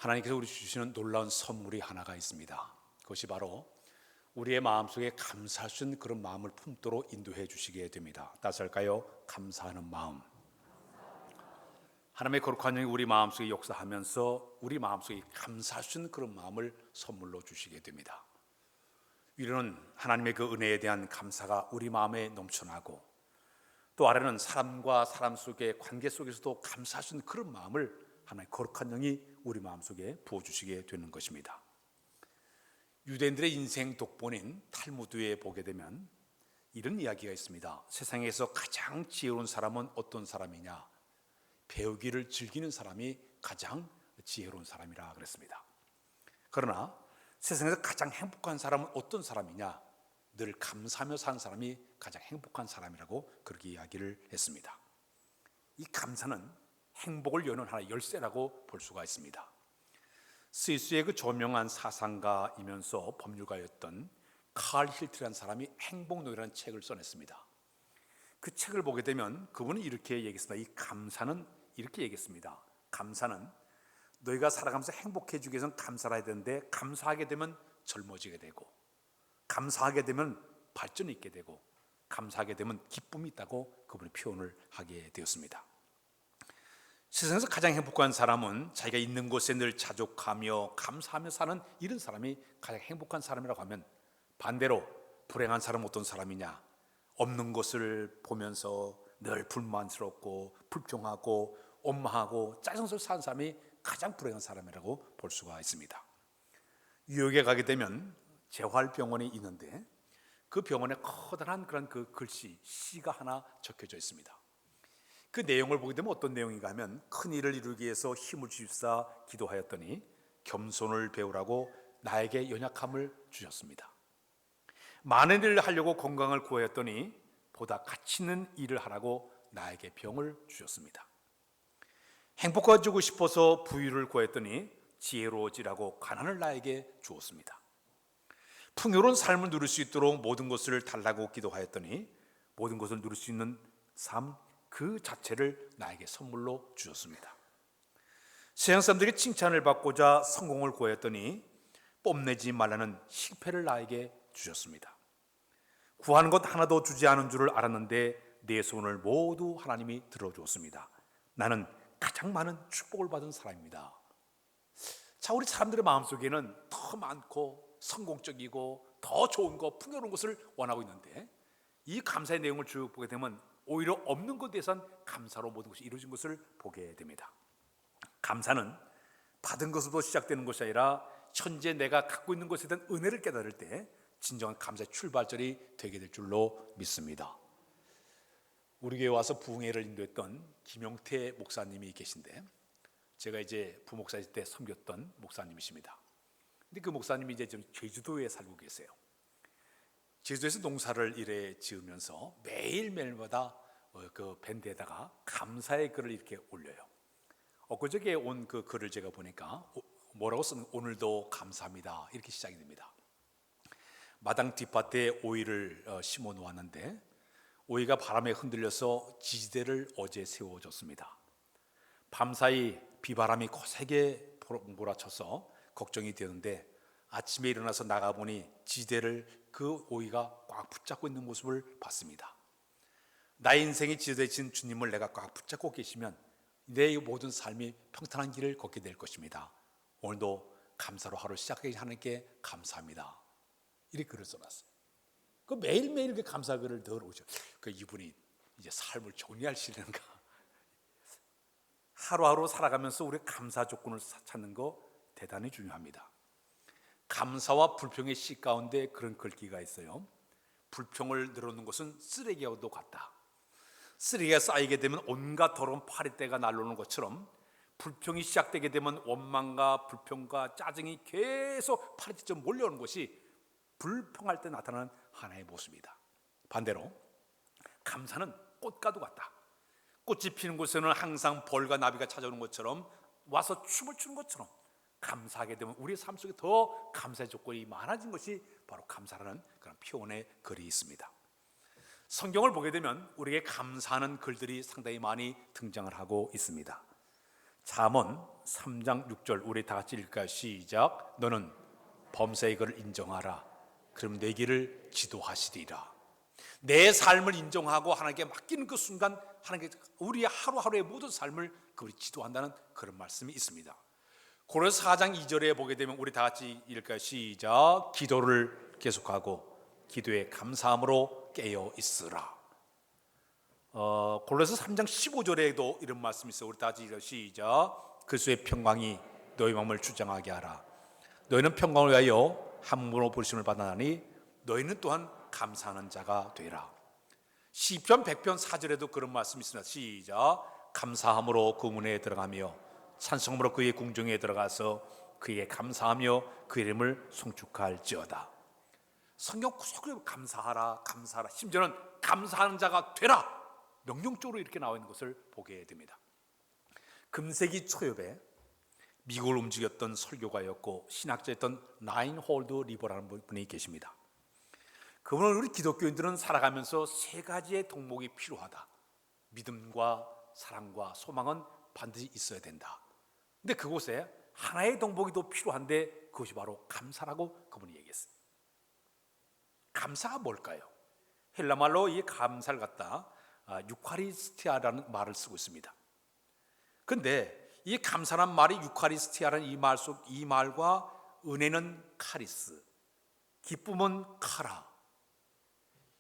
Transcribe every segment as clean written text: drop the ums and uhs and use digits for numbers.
하나님께서 우리 주시는 놀라운 선물이 하나가 있습니다. 그것이 바로 우리의 마음속에 감사할 수 있는 그런 마음을 품도록 인도해 주시게 됩니다. 따라서 할까요? 감사하는 마음. 하나님의 거룩한 영이 우리 마음속에 역사하면서 우리 마음속에 감사할 수 있는 그런 마음을 선물로 주시게 됩니다. 위로는 하나님의 그 은혜에 대한 감사가 우리 마음에 넘쳐나고, 또 아래는 사람과 사람 속의 관계 속에서도 감사할 수 있는 그런 마음을 하나님의 거룩한 영이 우리 마음속에 부어주시게 되는 것입니다. 유대인들의 인생 독본인 탈무드에 보게 되면 이런 이야기가 있습니다. 세상에서 가장 지혜로운 사람은 어떤 사람이냐? 배우기를 즐기는 사람이 가장 지혜로운 사람이라 그랬습니다. 그러나 세상에서 가장 행복한 사람은 어떤 사람이냐? 늘 감사하며 사는 사람이 가장 행복한 사람이라고 그렇게 이야기를 했습니다. 이 감사는 행복을 여는 하나의 열쇠라고 볼 수가 있습니다. 스위스의 그 조명한 사상가이면서 법률가였던 칼 힐트라는 사람이 행복론이라는 책을 써냈습니다. 그 책을 보게 되면 그분은 이렇게 얘기했습니다. 이 감사는 이렇게 얘기했습니다. 감사는 너희가 살아가면서 행복해지기 위해서는 감사를 해야 되는데, 감사하게 되면 젊어지게 되고, 감사하게 되면 발전이 있게 되고, 감사하게 되면 기쁨이 있다고 그분이 표현을 하게 되었습니다. 세상에서 가장 행복한 사람은 자기가 있는 곳에 늘 자족하며 감사하며 사는 이런 사람이 가장 행복한 사람이라고 하면, 반대로 불행한 사람은 어떤 사람이냐? 없는 것을 보면서 늘 불만스럽고 불평하고 원망하고 짜증스러워 사는 사람이 가장 불행한 사람이라고 볼 수가 있습니다. 뉴욕에 가게 되면 재활병원이 있는데, 그 병원에 커다란 그런 그 글씨, 시가 하나 적혀져 있습니다. 그 내용을 보게 되면 어떤 내용인가 하면, 큰 일을 이루기 위해서 힘을 주십사 기도하였더니 겸손을 배우라고 나에게 연약함을 주셨습니다. 많은 일을 하려고 건강을 구하였더니 보다 가치 있는 일을 하라고 나에게 병을 주셨습니다. 행복해지고 싶어서 부유를 구했더니 지혜로워지라고 가난을 나에게 주었습니다. 풍요로운 삶을 누릴 수 있도록 모든 것을 달라고 기도하였더니 모든 것을 누릴 수 있는 삶 그 자체를 나에게 선물로 주셨습니다. 세상 사람들에게 칭찬을 받고자 성공을 구했더니 뽐내지 말라는 실패를 나에게 주셨습니다. 구하는 것 하나도 주지 않은 줄을 알았는데 내 소원을 모두 하나님이 들어주었습니다. 나는 가장 많은 축복을 받은 사람입니다. 자, 우리 사람들의 마음속에는 더 많고 성공적이고 더 좋은 것, 풍요로운 것을 원하고 있는데, 이 감사의 내용을 쭉 보게 되면 오히려 없는 것에 대해서는 감사로 모든 것이 이루어진 것을 보게 됩니다. 감사는 받은 것으로 시작되는 것이 아니라 현재 내가 갖고 있는 것에 대한 은혜를 깨달을 때 진정한 감사의 출발점이 되게 될 줄로 믿습니다. 우리 교회 와서 부흥회를 인도했던 김용태 목사님이 계신데, 제가 이제 부목사일 때 섬겼던 목사님이십니다. 근데 그 목사님이 이제 좀 제주도에 살고 계세요. 제주도에서 농사를 일해 지으면서 매일매일마다 그 밴드에다가 감사의 글을 이렇게 올려요. 엊그저께 온 그 글을 제가 보니까 뭐라고 쓰는, 오늘도 감사합니다, 이렇게 시작이 됩니다. 마당 뒷밭에 오이를 심어 놓았는데 오이가 바람에 흔들려서 지지대를 어제 세워줬습니다. 밤사이 비바람이 거세게 몰아쳐서 걱정이 되는데 아침에 일어나서 나가보니 지지대를 그 오이가 꽉 붙잡고 있는 모습을 봤습니다. 나의 인생의 지지대 되신 주님을 내가 꽉 붙잡고 계시면 내 모든 삶이 평탄한 길을 걷게 될 것입니다. 오늘도 감사로 하루 시작하기 하나님께 감사합니다, 이렇게 글을 써놨어요. 그 매일매일 그 감사 글을 늘 오죠. 그 이분이 이제 삶을 정리하시는가. 하루하루 살아가면서 우리 감사 조건을 찾는 거 대단히 중요합니다. 감사와 불평의 시 가운데 그런 글귀가 있어요. 불평을 늘어놓는 것은 쓰레기와도 같다. 쓰레기가 쌓이게 되면 온갖 더러운 파리떼가 날아오는 것처럼 불평이 시작되게 되면 원망과 불평과 짜증이 계속 파리떼처럼 몰려오는 것이 불평할 때 나타나는 하나의 모습이다. 반대로 감사는 꽃과도 같다. 꽃이 피는 곳에는 항상 벌과 나비가 찾아오는 것처럼 와서 춤을 추는 것처럼 감사하게 되면 우리의 삶 속에 더 감사의 조건이 많아진 것이 바로 감사라는 그런 표현의 글이 있습니다. 성경을 보게 되면 우리에게 감사하는 글들이 상당히 많이 등장을 하고 있습니다. 잠언 3장 6절 우리 다 같이 읽을까요? 시작. 너는 범사의 것을 인정하라. 그럼 내 길을 지도하시리라. 내 삶을 인정하고 하나님께 맡기는 그 순간 하나님께 우리의 하루하루의 모든 삶을 그분이 지도한다는 그런 말씀이 있습니다. 고린도서 4장 2절에 보게 되면 우리 다 같이 읽을까요? 시작. 기도를 계속하고 기도에 감사함으로 깨어 있으라. 고린도서 3장 15절에도 이런 말씀이 있어요. 우리 다 같이 읽을까요? 시작. 그리스도의 평강이 너희 마음을 주장하게 하라. 너희는 평강을 위하여 함부로 부르심을 받았나니 너희는 또한 감사하는 자가 되라. 시편 100편 4절에도 그런 말씀이 있습니다. 시작. 감사함으로 그 문에 들어가며 찬송함으로 그의 궁정에 들어가서 그에게 감사하며 그 이름을 송축할지어다. 성경 구석구석 감사하라, 감사하라, 심지어는 감사하는 자가 되라 명령적으로 이렇게 나와 있는 것을 보게 됩니다. 금세기 초엽에 미국을 움직였던 설교가였고 신학자였던 라인홀드 리버라는 분이 계십니다. 그분은 우리 기독교인들은 살아가면서 세 가지의 덕목이 필요하다. 믿음과 사랑과 소망은 반드시 있어야 된다. 근데 그곳에 하나의 덕목이 더 필요한데 그것이 바로 감사라고 그분이 얘기했어요. 감사가 뭘까요? 헬라말로 이 감사를 갖다 유카리스티아라는 말을 쓰고 있습니다. 근데 이 감사란 말이 유카리스티아라는 이 말과 은혜는 카리스, 기쁨은 카라.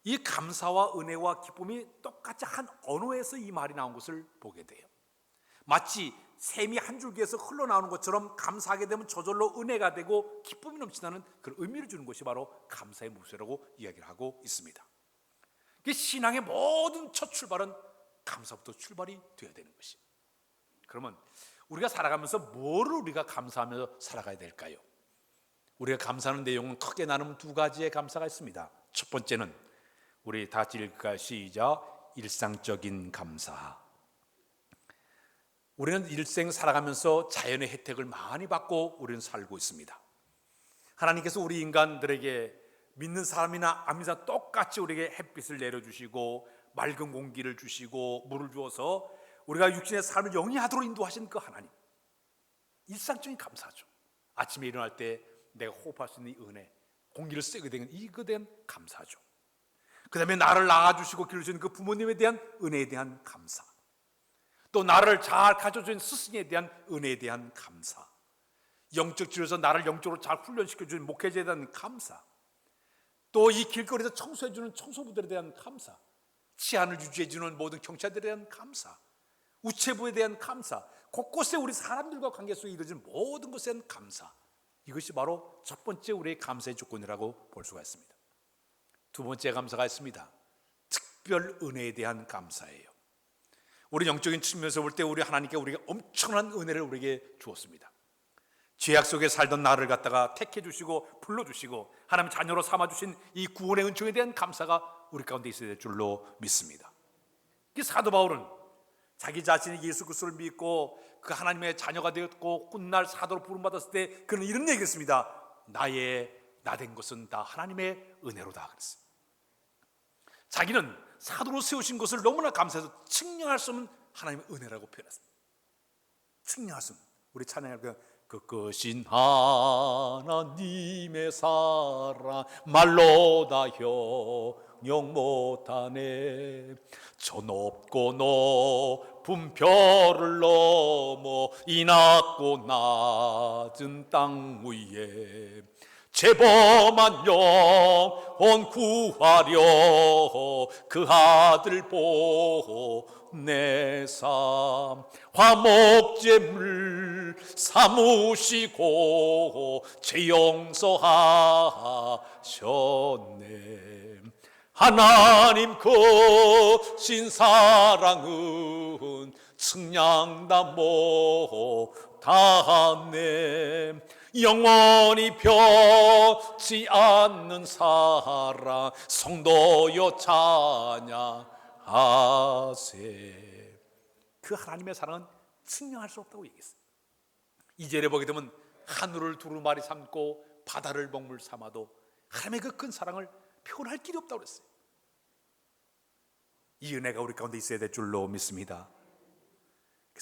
이 감사와 은혜와 기쁨이 똑같이 한 언어에서 이 말이 나온 것을 보게 돼요. 마치 샘이 한 줄기에서 흘러나오는 것처럼 감사하게 되면 저절로 은혜가 되고 기쁨이 넘치는 그런 의미를 주는 것이 바로 감사의 모습이라고 이야기를 하고 있습니다. 신앙의 모든 첫 출발은 감사부터 출발이 되어야 되는 것이에요. 그러면 우리가 살아가면서 뭐를 우리가 감사하면서 살아가야 될까요? 우리가 감사하는 내용은 크게 나누면 두 가지의 감사가 있습니다. 첫 번째는 우리 다 같이 읽을까요? 시작. 일상적인 감사. 우리는 일생 살아가면서 자연의 혜택을 많이 받고 우리는 살고 있습니다. 하나님께서 우리 인간들에게 믿는 사람이나 안 믿는 사람 똑같이 우리에게 햇빛을 내려주시고 맑은 공기를 주시고 물을 주어서 우리가 육신의 삶을 영위하도록 인도하신 그 하나님, 일상적인 감사죠. 아침에 일어날 때 내가 호흡할 수 있는 이 은혜, 공기를 쐬게 되는 이거에 대한 감사죠. 그 다음에 나를 낳아주시고 기르시는 그 부모님에 대한 은혜에 대한 감사, 또 나를 잘 가져준 스승에 대한 은혜에 대한 감사, 영적 지도에서 나를 영적으로 잘 훈련시켜주는 목회자에 대한 감사, 또 이 길거리에서 청소해주는 청소부들에 대한 감사, 치안을 유지해주는 모든 경찰들에 대한 감사, 우체부에 대한 감사, 곳곳에 우리 사람들과 관계 속에 이루어지는 모든 것에 대한 감사, 이것이 바로 첫 번째 우리의 감사의 조건이라고 볼 수가 있습니다. 두 번째 감사가 있습니다. 특별 은혜에 대한 감사예요. 우리 영적인 측면에서 볼 때 우리 하나님께 우리가 엄청난 은혜를 우리에게 주었습니다. 죄악 속에 살던 나를 갖다가 택해 주시고 불러주시고 하나님 자녀로 삼아주신 이 구원의 은총에 대한 감사가 우리 가운데 있어야 될 줄로 믿습니다. 이 사도 바울은 자기 자신이 예수 그리스도를 믿고 그 하나님의 자녀가 되었고 훗날 사도로 부름받았을 때 그는 이런 얘기했습니다. 나 된 것은 다 하나님의 은혜로다 그랬어요. 자기는 사도로 세우신 것을 너무나 감사해서 측량할 수 없는 하나님의 은혜라고 표현했습니다. 측량할 수 없는, 우리 찬양할 그것인 하나님의 사랑 말로 다 형용 못하네. 저 높고 높은 별을 넘어 이 낮고 낮은 땅 위에 죄범한 영혼 구하려 그 아들 보내사 화목제물 삼으시고 죄 용서하셨네. 하나님 크신 사랑은 측량다 못하네. 영원히 변치 않는 사랑 성도여 찬양하세. 그 하나님의 사랑은 측량할 수 없다고 얘기했어요. 2절에 보게 되면 하늘을 두루마리 삼고 바다를 먹물 삼아도 하나님의 그 큰 사랑을 표현할 길이 없다고 그랬어요. 이 은혜가 우리 가운데 있어야 될 줄로 믿습니다.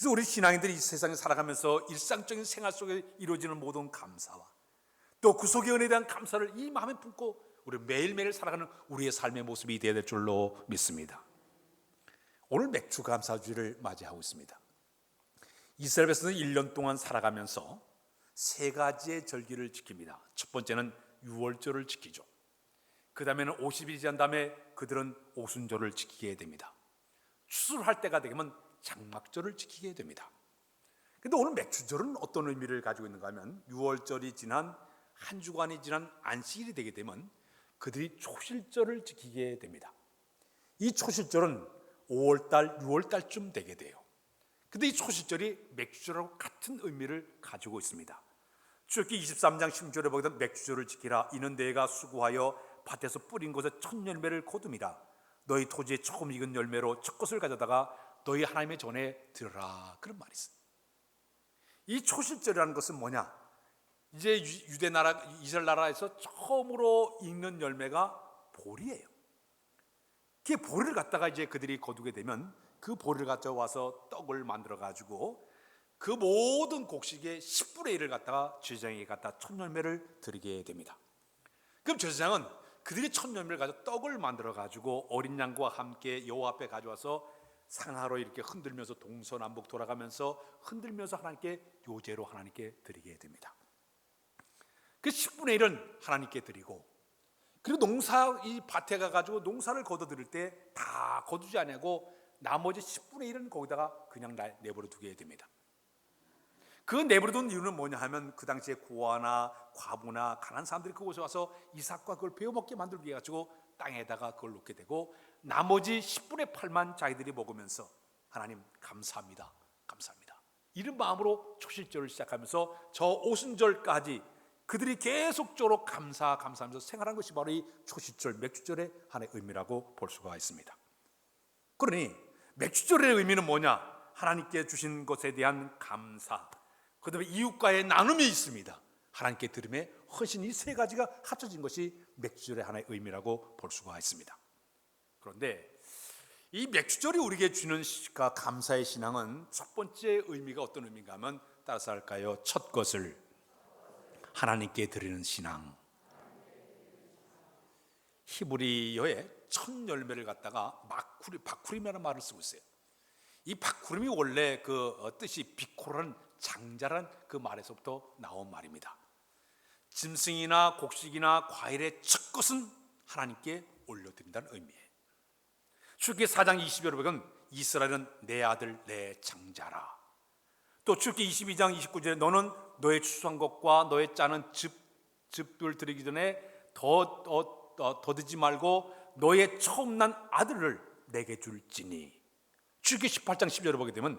그래서 우리 신앙인들이 이 세상에 살아가면서 일상적인 생활 속에 이루어지는 모든 감사와 또 구속의 은혜에 대한 감사를 이 마음에 품고 우리 매일매일 살아가는 우리의 삶의 모습이 되어야 될 줄로 믿습니다. 오늘 맥주 감사주일을 맞이하고 있습니다. 이스라엘 백성은 1년 동안 살아가면서 세 가지의 절기를 지킵니다. 첫 번째는 유월절을 지키죠. 그 다음에는 50일이 지난 다음에 그들은 오순절을 지키게 됩니다. 추수할 때가 되면 장막절을 지키게 됩니다. 그런데 오늘 맥주절은 어떤 의미를 가지고 있는가 하면 유월절이 지난 한 주간이 지난 안식일이 되게 되면 그들이 초실절을 지키게 됩니다. 이 초실절은 5월달, 6월달쯤 되게 돼요. 근데 이 초실절이 맥주절하고 같은 의미를 가지고 있습니다. 출애굽기 23장 16절에 보게 되면 맥주절을 지키라. 이는 내가 수고하여 밭에서 뿌린 곳에 첫 열매를 거둠이라. 너희 토지에 처음 익은 열매로 첫 것을 가져다가 너희 하나님의 전에 들으라. 그런 말이 있어요. 이 초실절이라는 것은 뭐냐? 이제 유대 나라, 이스라엘 나라에서 처음으로 익는 열매가 보리예요. 그 보리를 갖다가 이제 그들이 거두게 되면 그 보리를 가져와서 떡을 만들어 가지고 그 모든 곡식의 10분의 1을 갖다가 제사장에게 갖다 첫 열매를 드리게 됩니다. 그럼 제사장은 그들이 첫 열매를 가지고 떡을 만들어 가지고 어린 양과 함께 여호와 앞에 가져와서 상하로 이렇게 흔들면서 동서남북 돌아가면서 흔들면서 하나님께 요제로 하나님께 드리게 됩니다. 그 10분의 1은 하나님께 드리고, 그리고 이 밭에 가가지고 농사를 거둬들일 때 다 거두지 않고 나머지 10분의 1은 거기다가 그냥 내버려 두게 됩니다. 그 내버려 둔 이유는 뭐냐 하면 그 당시에 고아나 과부나 가난한 사람들이 그곳에 와서 이삭과 그걸 베어먹게 만들기 위해 가지고 땅에다가 그걸 놓게 되고 나머지 10분의 8만 자기들이 먹으면서 하나님 감사합니다, 감사합니다, 이런 마음으로 초실절을 시작하면서 저 오순절까지 그들이 계속적으로 감사하면서 생활한 것이 바로 이 초실절 맥주절의 하나의 의미라고 볼 수가 있습니다. 그러니 맥주절의 의미는 뭐냐? 하나님께 주신 것에 대한 감사, 그 다음에 이웃과의 나눔이 있습니다. 하나님께 드림의 헌신, 이 세 가지가 합쳐진 것이 맥주절의 하나의 의미라고 볼 수가 있습니다. 그런데 이 맥주절이 우리에게 주는 감사의 신앙은 첫 번째 의미가 어떤 의미인가 하면 따라서 할까요? 첫 것을 하나님께 드리는 신앙. 히브리어의 첫 열매를 갖다가 바쿠림이라는 말을 쓰고 있어요. 이 바쿠림이 원래 그 뜻이 비코라는 장자란 그 말에서부터 나온 말입니다. 짐승이나 곡식이나 과일의 첫 것은 하나님께 올려드린다는 의미예요. 출애굽기 4장 20절에 보면 이스라엘은 내 아들 내 장자라. 또 출애굽기 22장 29절에 너는 너의 추수한 것과 너의 짜는 즙을 드리기 전에 더디지 말고 너의 처음 난 아들을 내게 줄지니. 출애굽기 18장 10절에 보게 되면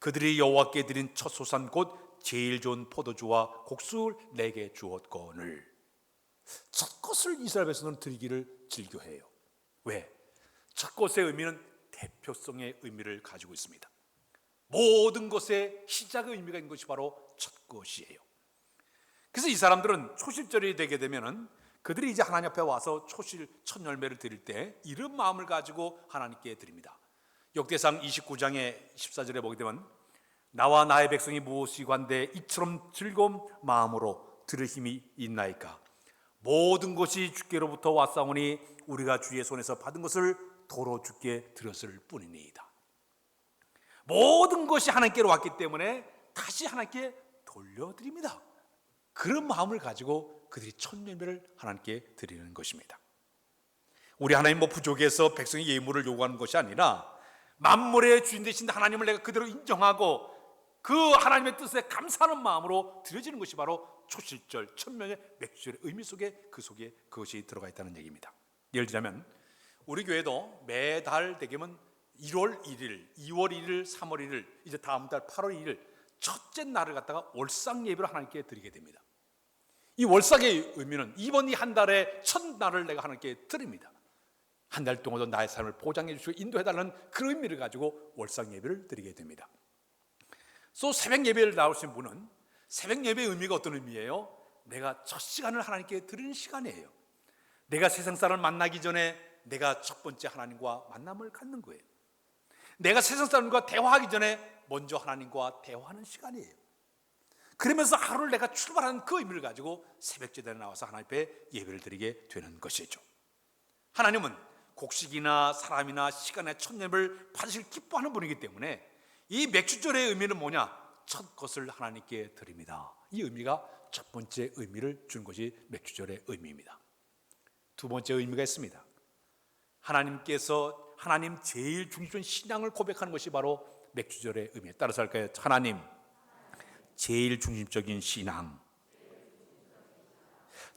그들이 여호와께 드린 첫 소산 곧 제일 좋은 포도주와 곡수를 내게 주었거늘. 첫 것을 이스라엘 백성은 드리기를 즐겨해요. 왜? 첫 것의 의미는 대표성의 의미를 가지고 있습니다. 모든 것의 시작의 의미가 있는 것이 바로 첫 것이에요. 그래서 이 사람들은 초실절이 되게 되면은 그들이 이제 하나님 앞에 와서 첫 열매를 드릴 때 이런 마음을 가지고 하나님께 드립니다. 역대상 29장의 14절에 보게 되면 나와 나의 백성이 무엇이 관대 이처럼 즐거운 마음으로 들을 힘이 있나이까. 모든 것이 주께로부터 왔사오니 우리가 주의 손에서 받은 것을 도로 주께 드렸을 뿐이니이다. 모든 것이 하나님께로 왔기 때문에 다시 하나님께 돌려드립니다. 그런 마음을 가지고 그들이 첫 열매를 하나님께 드리는 것입니다. 우리 하나님 부족해서 백성이 예물을 요구하는 것이 아니라 만물의 주인 되신 하나님을 내가 그대로 인정하고 그 하나님의 뜻에 감사하는 마음으로 드려지는 것이 바로 초실절, 천면의 맥주절의 의미 속에 그것이 들어가 있다는 얘기입니다. 예를 들자면 우리 교회도 매달 되면 1월 1일, 2월 1일, 3월 1일, 이제 다음 달 8월 1일 첫째 날을 갖다가 월상 예배로 하나님께 드리게 됩니다. 이 월상의 의미는 이번 이 한 달의 첫날을 내가 하나님께 드립니다. 한 달 동안도 나의 삶을 보장해 주시고 인도해달라는 그런 의미를 가지고 월상 예배를 드리게 됩니다. 또 새벽 예배를 나오신 분은 새벽 예배의 의미가 어떤 의미예요? 내가 첫 시간을 하나님께 드리는 시간이에요. 내가 세상 사람을 만나기 전에 내가 첫 번째 하나님과 만남을 갖는 거예요. 내가 세상 사람과 대화하기 전에 먼저 하나님과 대화하는 시간이에요. 그러면서 하루를 내가 출발하는 그 의미를 가지고 새벽 제단에 나와서 하나님 앞에 예배를 드리게 되는 것이죠. 하나님은 곡식이나 사람이나 시간의 첫예배를 받으실 기뻐하는 분이기 때문에 이 맥주절의 의미는 뭐냐? 첫 것을 하나님께 드립니다. 이 의미가 첫 번째 의미를 준 것이 맥주절의 의미입니다. 두 번째 의미가 있습니다. 하나님께서 하나님 제일 중심적인 신앙을 고백하는 것이 바로 맥주절의 의미에 따라서 할까요? 하나님 제일 중심적인 신앙.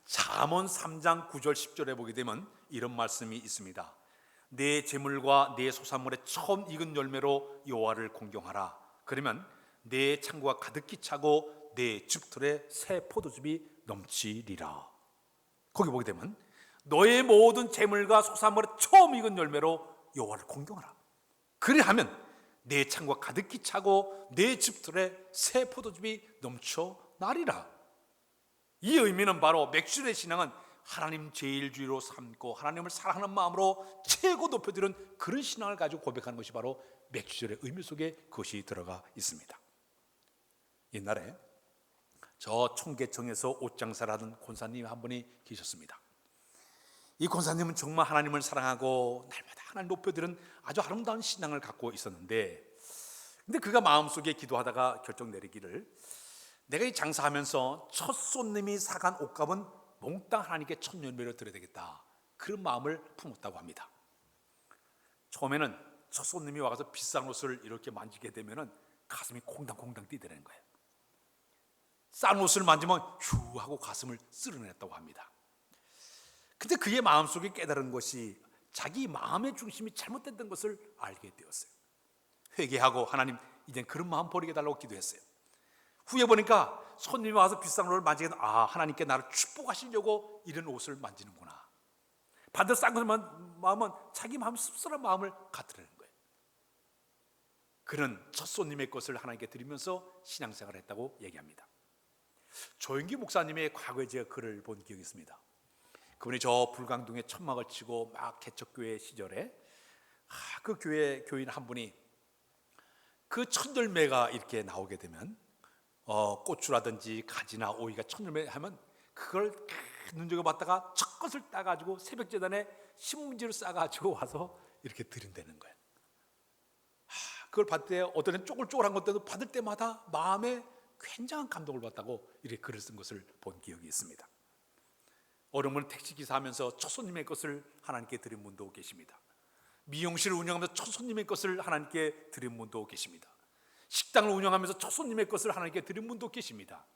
잠언 3장 9절 10절에 보게 되면 이런 말씀이 있습니다. 내 재물과 내 소산물의 처음 익은 열매로 여호와를 공경하라. 그러면 내 창고가 가득히 차고 내 즙틀에 새 포도즙이 넘치리라. 거기 보게 되면 너의 모든 재물과 소산물의 처음 익은 열매로 여호와를 공경하라. 그리하면 내 창고가 가득히 차고 내 즙틀에 새 포도즙이 넘쳐나리라. 이 의미는 바로 맥주의 신앙은 하나님 제일주의로 삼고 하나님을 사랑하는 마음으로 최고 높여드리는 그런 신앙을 가지고 고백하는 것이 바로 맥주절의 의미 속에 그것이 들어가 있습니다. 옛날에 저 청계천에서 옷장사를 하던 권사님 한 분이 계셨습니다. 이 권사님은 정말 하나님을 사랑하고 날마다 하나님 높여드리는 아주 아름다운 신앙을 갖고 있었는데, 근데 그가 마음속에 기도하다가 결정 내리기를, 내가 이 장사하면서 첫 손님이 사간 옷값은 몽땅 하나님께 첫 열매로 드려야 되겠다, 그런 마음을 품었다고 합니다. 처음에는 첫 손님이 와서 비싼 옷을 이렇게 만지게 되면 가슴이 콩당콩당 뛰더라는 거예요. 싼 옷을 만지면 휴 하고 가슴을 쓸어냈다고 합니다. 근데 그의 마음속에 깨달은 것이 자기 마음의 중심이 잘못됐던 것을 알게 되었어요. 회개하고 하나님 이젠 그런 마음 버리게 달라고 기도했어요. 후에 보니까 손님이 와서 비싼 옷을 만지게 되면 하나님께 나를 축복하시려고 이런 옷을 만지는구나. 반대로 싼 것을 마음은 자기 마음 씁쓸한 마음을 갖더라는 거예요. 그는 첫 손님의 것을 하나님께 드리면서 신앙생활을 했다고 얘기합니다. 조영기 목사님의 과거에 제가 글을 본 기억이 있습니다. 그분이 저 불광동에 천막을 치고 막 개척교회 시절에 그 교회 교인 한 분이 그 첫 열매가 이렇게 나오게 되면 고추라든지 가지나 오이가 첫 열매 하면 그걸 눈여겨봤다가 첫 것을 따가지고 새벽 제단에 신문지를 싸가지고 와서 이렇게 드린다는 거예요. 그걸 받을 때 어떤 애는 쪼글쪼글한 것들도 받을 때마다 마음에 굉장한 감동을 받다고 이렇게 글을 쓴 것을 본 기억이 있습니다. 어려운 분은 택시기사 하면서 첫 손님의 것을 하나님께 드린 분도 계십니다. 미용실을 운영하면서 첫 손님의 것을 하나님께 드린 분도 계십니다. 식당을 운영하면서 첫 손님의 것을 하나님께 드린 분도 계십니다.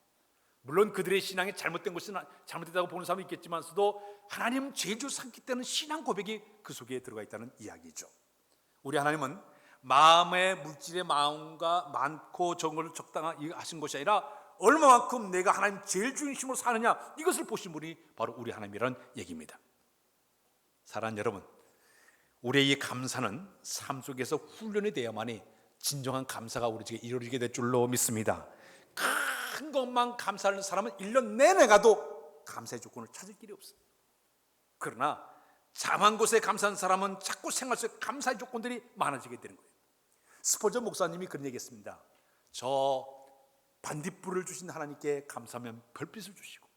물론 그들의 신앙이 잘못된 것은 잘못됐다고 보는 사람이 있겠지만서도 하나님 제주 삼기 때는 신앙 고백이 그 속에 들어가 있다는 이야기죠. 우리 하나님은 마음의 물질의 마음과 많고 적은 것을 적당하게 하신 것이 아니라 얼마만큼 내가 하나님 제일 중심으로 사느냐, 이것을 보신 분이 바로 우리 하나님이라는 얘기입니다. 사랑하는 여러분, 우리의 이 감사는 삶 속에서 훈련이 되어야만이 진정한 감사가 우리에게 이루어지게 될 줄로 믿습니다. 큰 것만 감사하는 사람은 1년 내내 가도 감사의 조건을 찾을 길이 없어요. 그러나 작은 것에 감사하는 사람은 자꾸 생활 속에 감사의 조건들이 많아지게 되는 거예요. 스포전 목사님이 그런 얘기했습니다. 저 반딧불을 주신 하나님께 감사하면 별빛을 주시고,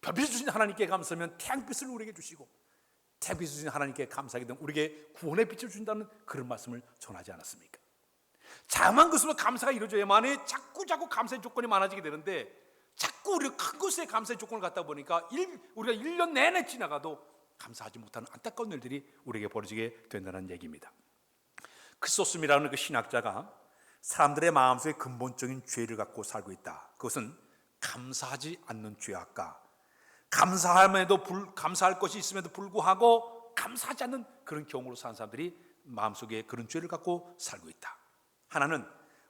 별빛을 주신 하나님께 감사하면 태양빛을 우리에게 주시고, 태양빛을 주신 하나님께 감사하게 되면 우리에게 구원의 빛을 준다는 그런 말씀을 전하지 않았습니까? 작은 것으로 감사가 이루어져야만이 자꾸 감사의 조건이 많아지게 되는데, 자꾸 우리가 큰 것에 감사의 조건을 갖다 보니까 우리가 1년 내내 지나가도 감사하지 못하는 안타까운 일들이 우리에게 벌어지게 된다는 얘기입니다. 크리소스미라는 그 신학자가 사람들의 마음속에 근본적인 죄를 갖고 살고 있다. 그것은 감사하지 않는 죄악과 감사할 것이 있음에도 불구하고 감사하지 않는 그런 경우로 사는 사람들이 마음속에 그런 죄를 갖고 살고 있다. 하나는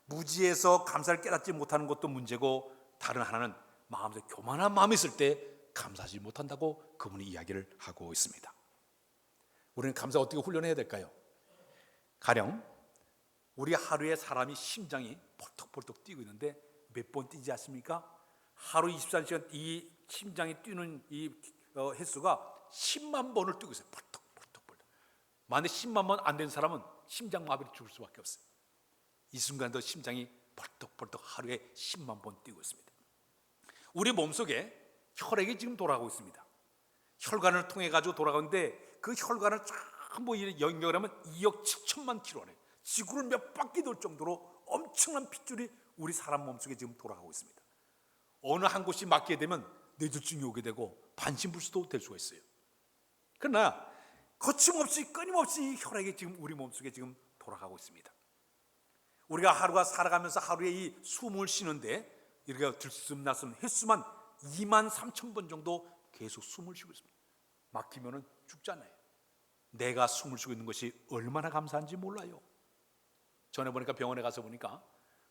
무지해서 감사를 깨닫지 못하는 것도 문제고, 다른 하나는 마음속에 교만한 마음이 있을 때 감사하지 못한다고 그분이 이야기를 하고 있습니다. 우리는 감사 어떻게 훈련해야 될까요? 가령 우리 하루에 사람이 심장이 펄떡펄떡 뛰고 있는데 몇 번 뛰지 않습니까? 하루 24시간 이 심장이 뛰는 이 횟수가 10만 번을 뛰고 있어요. 펄떡펄떡. 만약 10만 번 안 된 사람은 심장마비로 죽을 수밖에 없어요. 이 순간도 심장이 벌떡벌떡 하루에 10만 번 뛰고 있습니다. 우리 몸속에 혈액이 지금 돌아가고 있습니다. 혈관을 통해 가지고 돌아가는데 그 혈관을 전부 연결하면 2억 7천만 킬로네, 지구를 몇 바퀴 돌 정도로 엄청난 핏줄이 우리 사람 몸속에 지금 돌아가고 있습니다. 어느 한 곳이 막게 되면 뇌졸중이 오게 되고 반신불수도 될 수가 있어요. 그러나 거침없이 끊임없이 혈액이 지금 우리 몸속에 지금 돌아가고 있습니다. 우리가 하루가 살아가면서 하루에 이 숨을 쉬는데 이렇게 들숨날숨 횟수만 2만 3천 번 정도 계속 숨을 쉬고 있습니다. 막히면은 죽잖아요. 내가 숨을 쉬고 있는 것이 얼마나 감사한지 몰라요. 전에 보니까 병원에 가서 보니까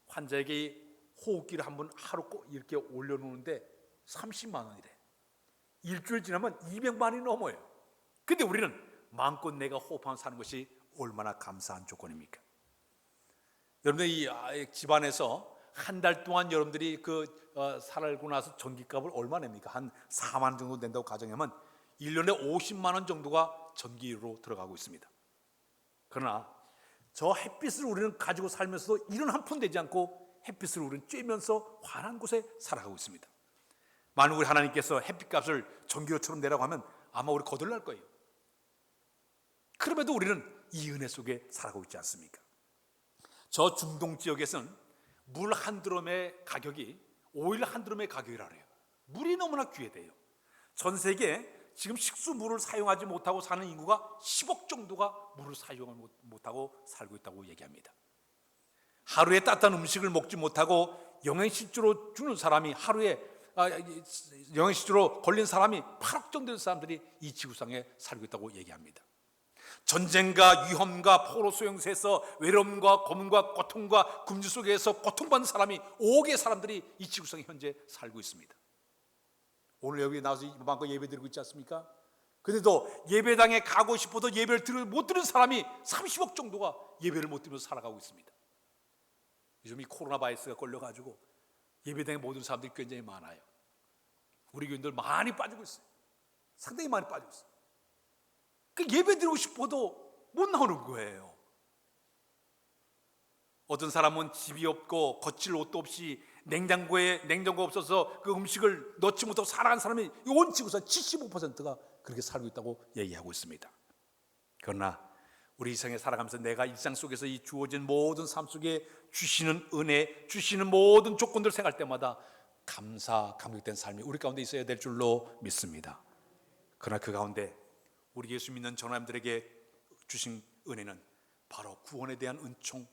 환자에게 호흡기를 한번 하루 꼭 이렇게 올려놓는데 30만 원이래. 일주일 지나면 200만 원이 넘어요. 근데 우리는 마음껏 내가 호흡하며 사는 것이 얼마나 감사한 조건입니까? 여러분들 이 집안에서 한 달 동안 여러분들이 살고 나서 전기값을 얼마 냅니까? 한 4만 원 정도 낸다고 가정하면 1년에 50만 원 정도가 전기로 들어가고 있습니다. 그러나 저 햇빛을 우리는 가지고 살면서도 이런 한 푼 되지 않고 햇빛을 우리는 쬐면서 환한 곳에 살아가고 있습니다. 만약 우리 하나님께서 햇빛값을 전기료처럼 내라고 하면 아마 우리 거덜날 거예요. 그럼에도 우리는 이 은혜 속에 살아가고 있지 않습니까? 저 중동 지역에서는 물 한 드럼의 가격이 오일 한 드럼의 가격이라 그래요. 물이 너무나 귀해대요. 전 세계에 지금 식수물을 사용하지 못하고 사는 인구가 10억 정도가 물을 사용을 못하고 살고 있다고 얘기합니다. 하루에 따뜻한 음식을 먹지 못하고 영양실조로 죽는 사람이 영양실조로 걸린 사람이 8억 정도 되는 사람들이 이 지구상에 살고 있다고 얘기합니다. 전쟁과 위험과 포로 소용소에서 외로움과 고문과 고통과 굶주 속에서 고통받는 사람이 5억의 사람들이 이 지구상에 현재 살고 있습니다. 오늘 여기 나와서 마음껏 예배 드리고 있지 않습니까? 그런데도 예배당에 가고 싶어도 예배를 못 드리는 사람이 30억 정도가 예배를 못 드리면서 살아가고 있습니다. 요즘 이 코로나 바이러스가 걸려가지고 예배당에 못 오는 사람들이 굉장히 많아요. 우리 교인들 많이 빠지고 있어요. 상당히 많이 빠지고 있어요. 그 예배 드리고 싶어도 못 나오는 거예요. 어떤 사람은 집이 없고 거칠 옷도 없이 냉장고 없어서 그 음식을 넣지 못하고 살아가는 사람이 온 지구상 75%가 그렇게 살고 있다고 얘기하고 있습니다. 그러나 우리 이 세상에 살아가면서 내가 일상 속에서 이 주어진 모든 삶 속에 주시는 은혜, 주시는 모든 조건들을 생각할 때마다 감격된 삶이 우리 가운데 있어야 될 줄로 믿습니다. 그러나 그 가운데 우리 예수 믿는 전하님들에게 주신 은혜는 바로 구원에 대한 은총,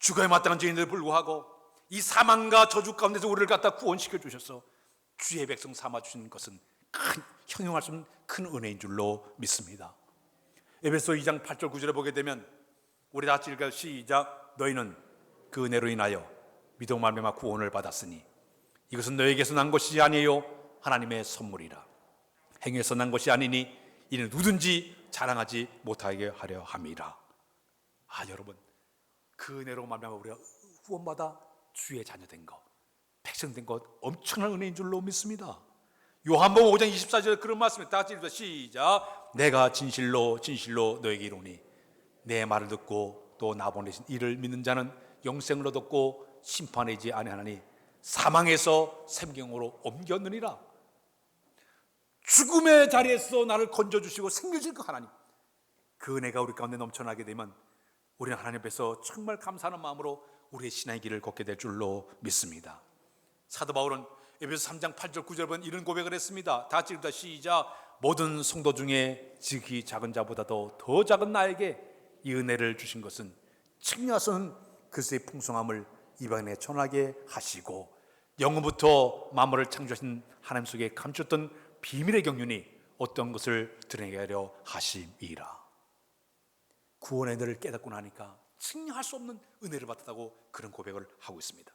죽어야 마땅한 죄인들 불구하고 이 사망과 저주 가운데서 우리를 갖다 구원시켜 주셔서 주의 백성 삼아 주신 것은 형용할 수 없는 큰 은혜인 줄로 믿습니다. 에베소 2장 8절 9절에 보게 되면 우리 다 같이 읽어요. 시작. 너희는 그 은혜로 인하여 믿음 말미암아 구원을 받았으니 이것은 너희에게서 난 것이 아니에요 하나님의 선물이라. 행위에서 난 것이 아니니 이는 누구든지 자랑하지 못하게 하려 함이라. 여러분, 그 은혜로 말미암아 우리가 구원받아 주의 자녀된 것, 백성된 것 엄청난 은혜인 줄로 믿습니다. 요한복음 5장 24절에 그런 말씀을 다 같이 읽어요. 시작. 내가 진실로 너에게 이르노니 내 말을 듣고 또 나 보내신 이를 믿는 자는 영생을 얻었고 심판에 이지 아니하나니 사망에서 생명으로 옮겼느니라. 죽음의 자리에서 나를 건져주시고 생겨질 그 하나님, 그 은혜가 우리 가운데 넘쳐나게 되면 우리는 하나님 앞에서 정말 감사하는 마음으로 우리의 신앙의 길을 걷게 될 줄로 믿습니다. 사도 바울은 에베소 3장 8절 9절 보면 이런 고백을 했습니다. 다 같이 읽다 시작. 모든 성도 중에 지극히 작은 자보다도 더 작은 나에게 이 은혜를 주신 것은 측량할 수 없는 그리스도의 풍성함을 이방인에 전하게 하시고 영원부터 만물을 창조하신 하나님 속에 감추었던 비밀의 경륜이 어떤 것을 드러내게 하려 하심이라. 구원의 은혜를 깨닫고 나니까 측량할 수 없는 은혜를 받았다고 그런 고백을 하고 있습니다.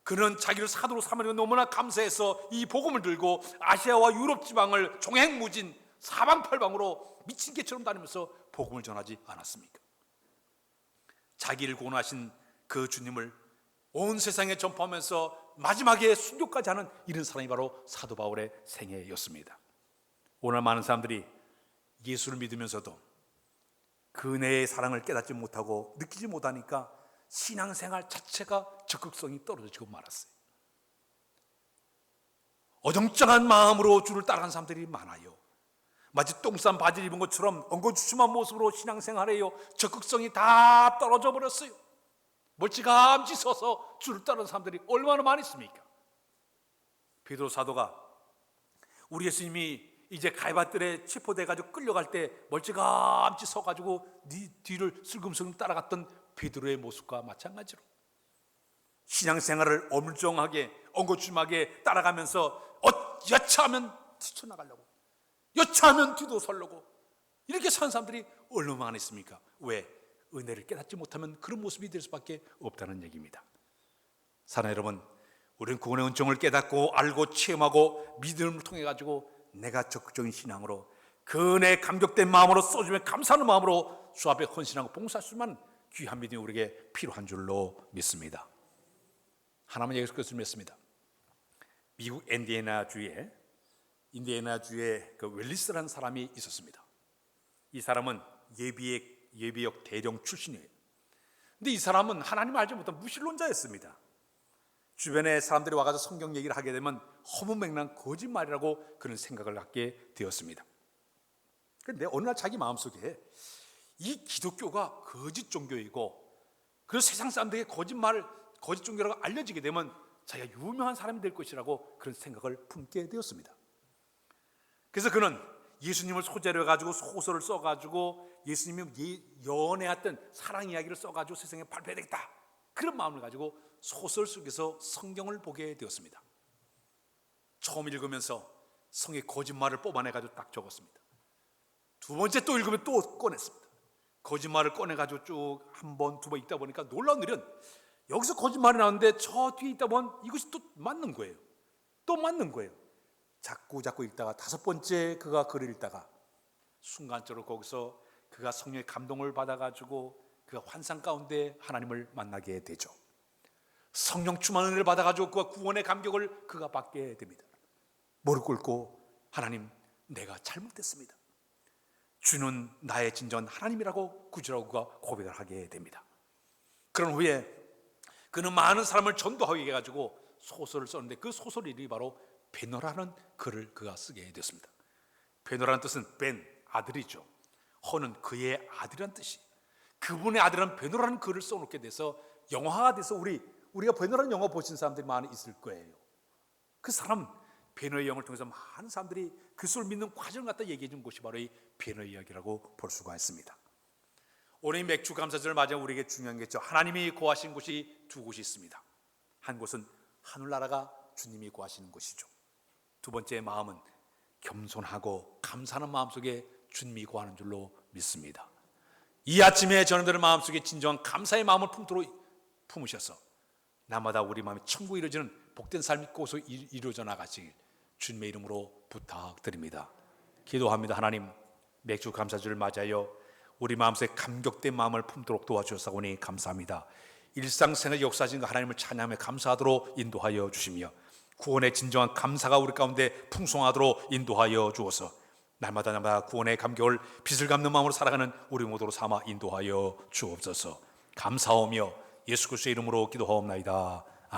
그는 자기를 사도로 삼으려 너무나 감사해서 이 복음을 들고 아시아와 유럽 지방을 종횡무진 사방팔방으로 미친 개처럼 다니면서 복음을 전하지 않았습니까? 자기를 구원하신 그 주님을 온 세상에 전파하면서 마지막에 순교까지 하는 이런 사람이 바로 사도 바울의 생애였습니다. 오늘 많은 사람들이 예수를 믿으면서도 그 은혜의 사랑을 깨닫지 못하고 느끼지 못하니까 신앙생활 자체가 적극성이 떨어지고 말았어요. 어정쩡한 마음으로 주를 따라가는 사람들이 많아요. 마치 똥싼 바지를 입은 것처럼 엉거주춤한 모습으로 신앙생활해요. 적극성이 다 떨어져 버렸어요. 멀찌감치 서서 주를 따르는 사람들이 얼마나 많이 있습니까? 베드로 사도가 우리 예수님이 이제 가이바들에 체포돼가지고 끌려갈 때 멀찌감치 서가지고 네 뒤를 슬금슬금 따라갔던 베드로의 모습과 마찬가지로 신앙생활을 어물쩡하게 엉거주춤하게 따라가면서 여차하면 뛰쳐나가려고, 여차하면 뒤도 서려고 이렇게 사는 사람들이 얼마나 많이 있습니까? 왜? 은혜를 깨닫지 못하면 그런 모습이 될 수밖에 없다는 얘기입니다. 사랑하는 여러분, 우리는 구원의 은총을 깨닫고 알고 체험하고 믿음을 통해 가지고 내가 적극적인 신앙으로 그 은혜에 감격된 마음으로 써주며 감사하는 마음으로 주 앞에 헌신하고 봉사할 수만 귀한 믿음이 우리에게 필요한 줄로 믿습니다. 하나님은 예수 그리스도를 믿습니다. 미국 인디애나주에 그 웰리스라는 사람이 있었습니다. 이 사람은 예비역 대령 출신이에요. 근데 이 사람은 하나님을 알지 못한 무신론자였습니다. 주변에 사람들이 와가지고 성경 얘기를 하게 되면 허무맹랑한 거짓말이라고 그런 생각을 갖게 되었습니다. 그런데 어느 날 자기 마음속에 이 기독교가 거짓 종교이고 그래서 세상 사람들에게 거짓 종교라고 알려지게 되면 자기가 유명한 사람이 될 것이라고 그런 생각을 품게 되었습니다. 그래서 그는 예수님을 소재로 해가지고 소설을 써가지고 예수님이 연애했던 사랑 이야기를 써가지고 세상에 발표해야 되겠다, 그런 마음을 가지고 소설 속에서 성경을 보게 되었습니다. 처음 읽으면서 성의 거짓말을 뽑아내가지고 딱 적었습니다. 두 번째 또 읽으면 또 꺼냈습니다. 거짓말을 꺼내가지고 쭉 한 번, 두 번 읽다 보니까 놀라운 일은 여기서 거짓말이 나오는데 저 뒤에 있다 보면 이것이 또 맞는 거예요. 또 맞는 거예요. 자꾸 읽다가 다섯 번째 그가 글을 읽다가 순간적으로 거기서 그가 성령의 감동을 받아가지고 그가 환상 가운데 하나님을 만나게 되죠. 성령 충만 은혜를 받아가지고 그가 구원의 감격을 그가 받게 됩니다. 무릎 꿇고 하나님, 내가 잘못했습니다. 주는 나의 진정한 하나님이라고 구주라고 그가 고백을 하게 됩니다. 그런 후에 그는 많은 사람을 전도하게 해가지고 소설을 썼는데 그 소설 이름이 바로 베너라는 글을 그가 쓰게 되었습니다. 베너라는 뜻은 벤, 아들이죠. 허는 그의 아들이란 뜻이, 그분의 아들은 베너라는 글을 써놓게 돼서 영화가 돼서 우리가 베너라는 영화 보신 사람들이 많이 있을 거예요. 그 사람 베너의 영을 통해서 많은 사람들이 그리스도를 믿는 과정을 갖다 얘기해 준 것이 바로 이 베너의 이야기라고 볼 수가 있습니다. 오늘 이 맥주 감사절을 맞아 우리에게 중요한 게 있죠. 하나님이 거하신 곳이 두 곳이 있습니다. 한 곳은 하늘나라가 주님이 거하시는 곳이죠. 두 번째 마음은 겸손하고 감사하는 마음속에 주님이 거하는 줄로 믿습니다. 이 아침에 저희들의 마음속에 진정한 감사의 마음을 품으셔서 날마다 우리 마음이 천국에 이루어지는 복된 삶이 곳으로 이루어져 나가시길 주님의 이름으로 부탁드립니다. 기도합니다. 하나님, 맥주 감사주를 맞아요 우리 마음속에 감격된 마음을 품도록 도와주셔서오니 감사합니다. 일상생활 역사하신 그 하나님을 찬양하며 감사하도록 인도하여 주시며 구원의 진정한 감사가 우리 가운데 풍성하도록 인도하여 주어서 날마다 구원의 감격을 빚을 갚는 마음으로 살아가는 우리 모두로 삼아 인도하여 주옵소서. 감사하며 예수 그리스도의 이름으로 기도하옵나이다.